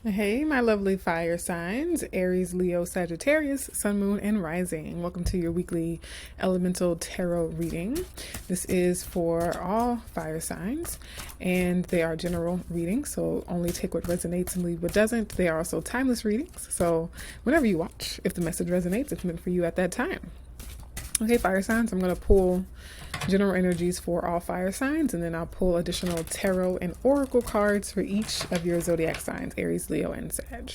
Hey, my lovely fire signs, Aries, Leo, Sagittarius, Sun, Moon, and Rising. Welcome to your weekly elemental tarot reading. This is for all fire signs, and they are general readings, so only take what resonates and leave what doesn't. They are also timeless readings, so whenever you watch, if the message resonates, it's meant for you at that time. Okay, fire signs, I'm going to pull general energies for all fire signs, and then I'll pull additional tarot and oracle cards for each of your zodiac signs, Aries, Leo, and Sag.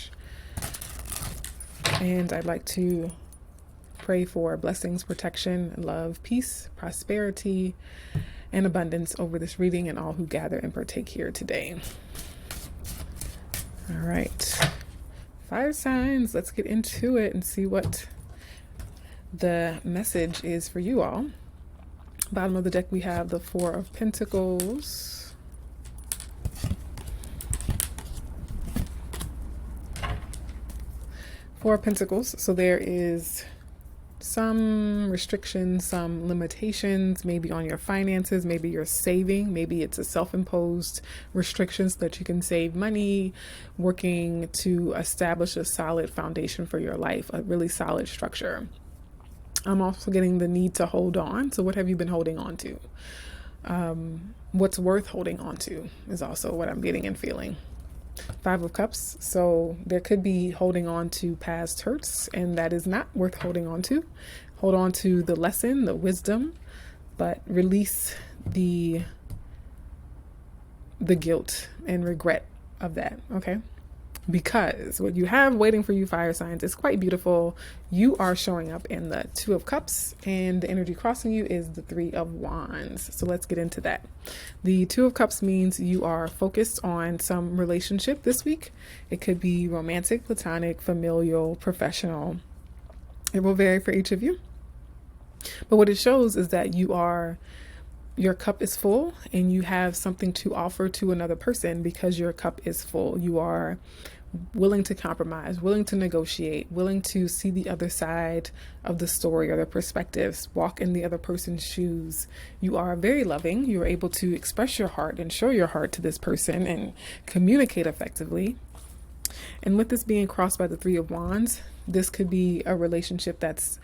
And I'd like to pray for blessings, protection, love, peace, prosperity, and abundance over this reading and all who gather and partake here today. All right, fire signs, let's get into it and see what the message is for you all. Bottom of the deck, we have the Four of Pentacles. Four of Pentacles. So there is some restrictions, some limitations, maybe on your finances, maybe you're saving, maybe it's a self-imposed restriction so that you can save money, working to establish a solid foundation for your life, a really solid structure. I'm also getting the need to hold on. So what have you been holding on to? What's worth holding on to is also what I'm getting and feeling. Five of Cups. So there could be holding on to past hurts, and that is not worth holding on to. Hold on to the lesson, the wisdom, but release the guilt and regret of that. Okay. Because what you have waiting for you, fire signs, is quite beautiful. You are showing up in the Two of Cups, and the energy crossing you is the Three of Wands. So let's get into that. The Two of Cups means you are focused on some relationship this week. It could be romantic, platonic, familial, professional. It will vary for each of you. But what it shows is that your cup is full and you have something to offer to another person because your cup is full. You are willing to compromise, willing to negotiate, willing to see the other side of the story or the perspectives, walk in the other person's shoes. You are very loving. You are able to express your heart and show your heart to this person and communicate effectively. And with this being crossed by the Three of Wands, this could be a relationship that's,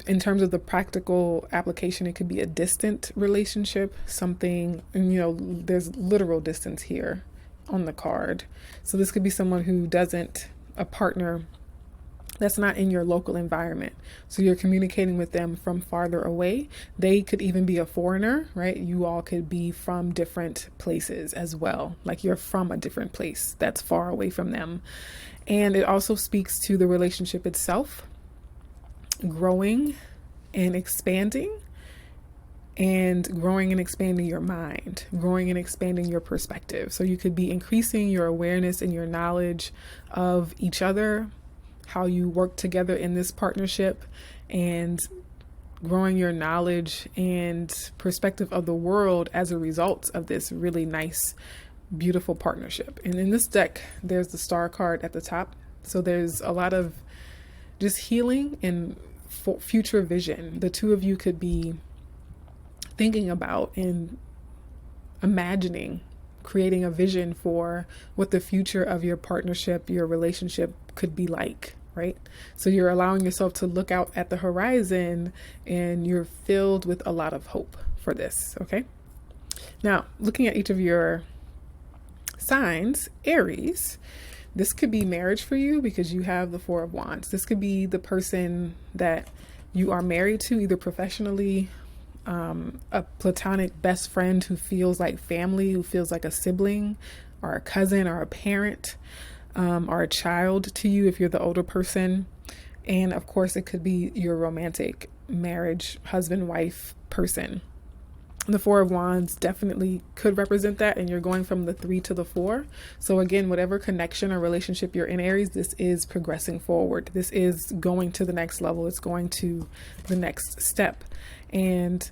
in terms of the practical application, it could be a distant relationship, something, there's literal distance here on the card. So this could be someone who a partner that's not in your local environment. So you're communicating with them from farther away. They could even be a foreigner, right? You all could be from different places as well. Like you're from a different place that's far away from them. And it also speaks to the relationship itself growing and expanding, and growing and expanding your mind, growing and expanding your perspective. So you could be increasing your awareness and your knowledge of each other, how you work together in this partnership, and growing your knowledge and perspective of the world as a result of this really nice, beautiful partnership. And in this deck, there's the Star card at the top. So there's a lot of just healing and future vision. The two of you could be thinking about and imagining, creating a vision for what the future of your partnership, your relationship could be like, right? So you're allowing yourself to look out at the horizon and you're filled with a lot of hope for this, okay? Now, looking at each of your signs, Aries, this could be marriage for you because you have the Four of Wands. This could be the person that you are married to, either professionally, a platonic best friend who feels like family, who feels like a sibling or a cousin or a parent, or a child to you if you're the older person. And of course, it could be your romantic marriage, husband, wife person. The Four of Wands definitely could represent that, and you're going from the 3 to the 4. So again, whatever connection or relationship you're in, Aries, this is progressing forward. This is going to the next level. It's going to the next step. And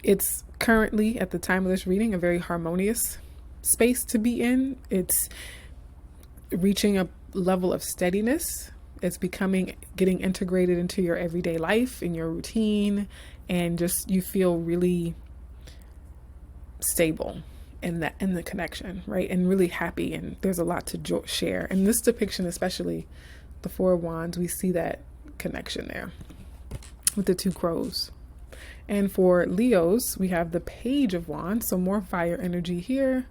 it's currently, at the time of this reading, a very harmonious space to be in. It's reaching a level of steadiness. It's getting integrated into your everyday life, in your routine, and just you feel really stable in the connection, right? And really happy, and there's a lot to share. And this depiction, especially the Four of Wands, we see that connection there with the two crows. And for Leos, we have the Page of Wands, so more fire energy here.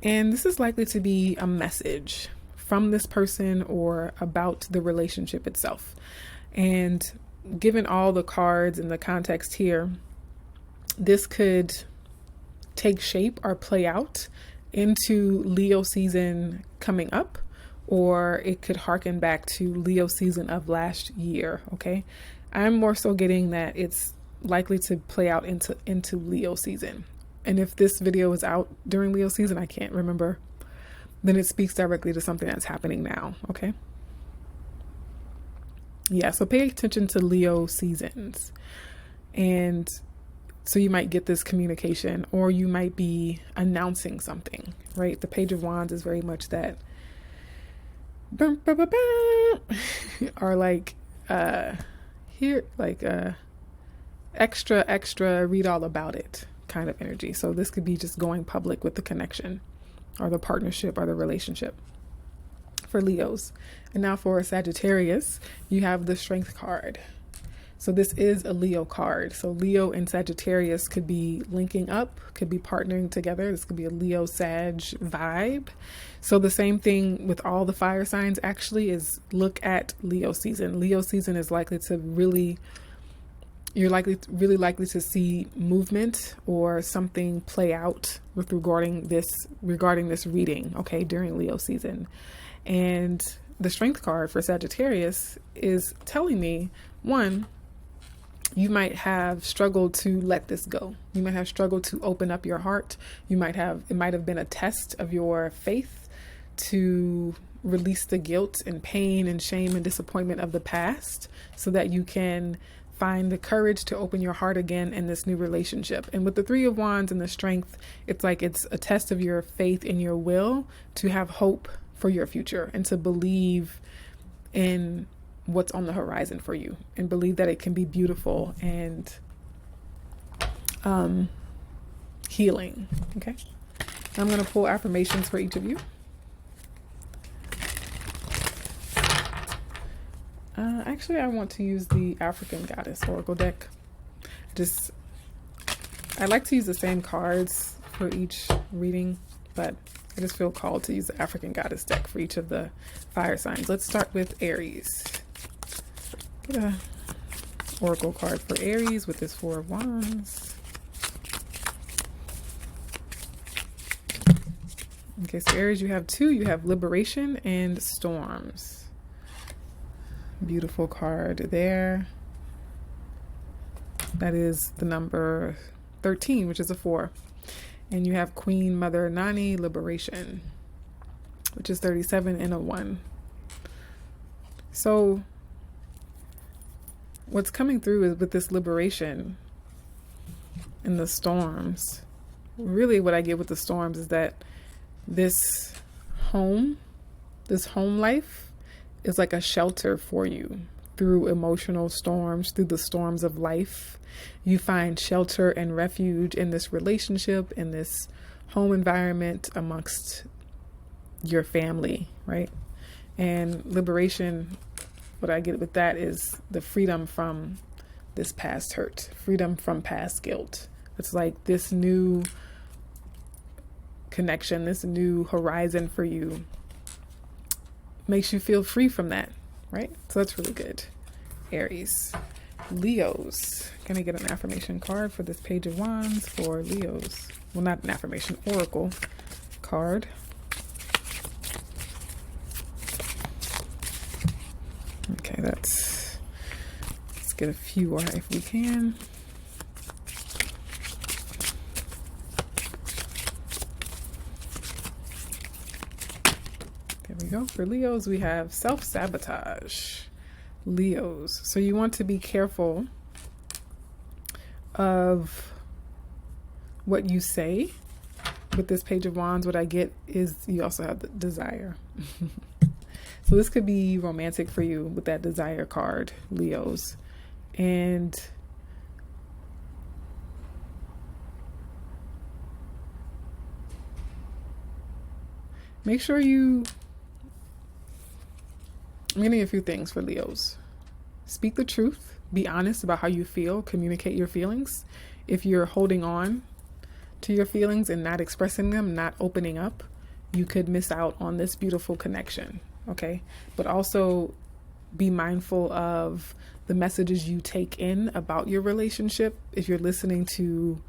And this is likely to be a message from this person or about the relationship itself. And given all the cards and the context here, this could take shape or play out into Leo season coming up, or it could harken back to Leo season of last year. Okay. I'm more so getting that it's likely to play out into Leo season. And if this video is out during Leo season, I can't remember, then it speaks directly to something that's happening now. Okay. Yeah. So pay attention to Leo seasons. And so you might get this communication, or you might be announcing something, right? The Page of Wands is very much that, or like, here, like extra read all about it kind of energy. So this could be just going public with the connection or the partnership or the relationship for Leos. And now for Sagittarius, you have the Strength card. So this is a Leo card. So Leo and Sagittarius could be linking up, could be partnering together. This could be a Leo Sag vibe. So the same thing with all the fire signs actually is look at Leo season. Leo season is likely to really likely to see movement or something play out with regarding this reading, okay, during Leo season. And the Strength card for Sagittarius is telling me, one, you might have struggled to let this go. You might have struggled to open up your heart. It might have been a test of your faith to release the guilt and pain and shame and disappointment of the past so that you can find the courage to open your heart again in this new relationship. And with the Three of Wands and the Strength, it's like it's a test of your faith and your will to have hope for your future and to believe in what's on the horizon for you and believe that it can be beautiful and healing. Okay. I'm going to pull affirmations for each of you. Actually, I want to use the African Goddess Oracle deck. I like to use the same cards for each reading, but I just feel called to use the African Goddess deck for each of the fire signs. Let's start with Aries. Get a Oracle card for Aries with this Four of Wands. Okay, so Aries, you have two. You have Liberation and Storms. Beautiful card there. That is the number 13, which is a 4. And you have Queen Mother Nani, Liberation, which is 37 and a 1. So what's coming through is with this liberation and the storms. Really what I get with the storms is that this home life is like a shelter for you through emotional storms, through the storms of life. You find shelter and refuge in this relationship, in this home environment amongst your family, right? And liberation, what I get with that is the freedom from this past hurt, freedom from past guilt. It's like this new connection, this new horizon for you makes you feel free from that, right? So that's really good. Aries. Leos. Gonna get an affirmation card for this Page of Wands for Leos. Well, not an affirmation, oracle card. Okay, let's get a few more if we can. There we go. For Leos, we have self-sabotage. Leos. So you want to be careful of what you say. With this Page of Wands, what I get is you also have the desire. So this could be romantic for you with that desire card, Leos. And Make sure I'm getting a few things for Leos. Speak the truth. Be honest about how you feel. Communicate your feelings. If you're holding on to your feelings and not expressing them, not opening up, you could miss out on this beautiful connection. Okay. But also be mindful of the messages you take in about your relationship. If you're listening to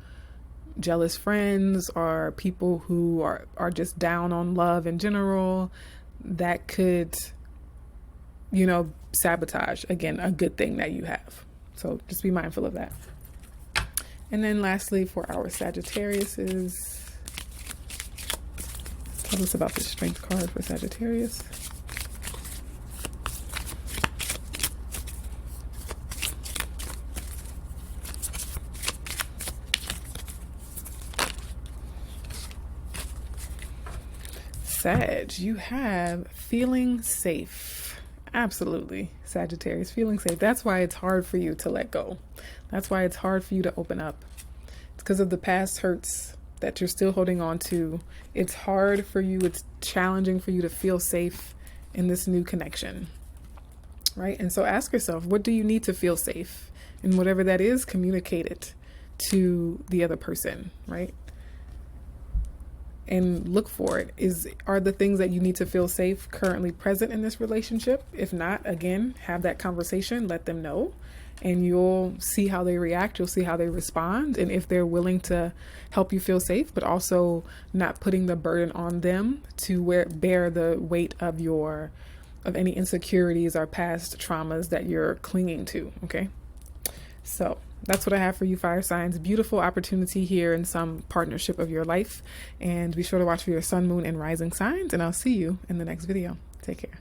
jealous friends or people who are just down on love in general, that could, sabotage, again, a good thing that you have. So just be mindful of that. And then lastly, for our Sagittariuses, tell us about the strength card for Sagittarius. Sag, you have feeling safe. Absolutely, Sagittarius, feeling safe. That's why it's hard for you to let go. That's why it's hard for you to open up. It's because of the past hurts that you're still holding on to. It's hard for you. It's challenging for you to feel safe in this new connection, right? And so ask yourself, what do you need to feel safe? And whatever that is, communicate it to the other person, right? And look for it. Are the things that you need to feel safe currently present in this relationship? If not, again, have that conversation, let them know, and you'll see how they react. You'll see how they respond, and if they're willing to help you feel safe, but also not putting the burden on them to bear the weight of any insecurities or past traumas that you're clinging to. Okay. So that's what I have for you, fire signs. Beautiful opportunity here in some partnership of your life. And be sure to watch for your sun, moon, and rising signs. And I'll see you in the next video. Take care.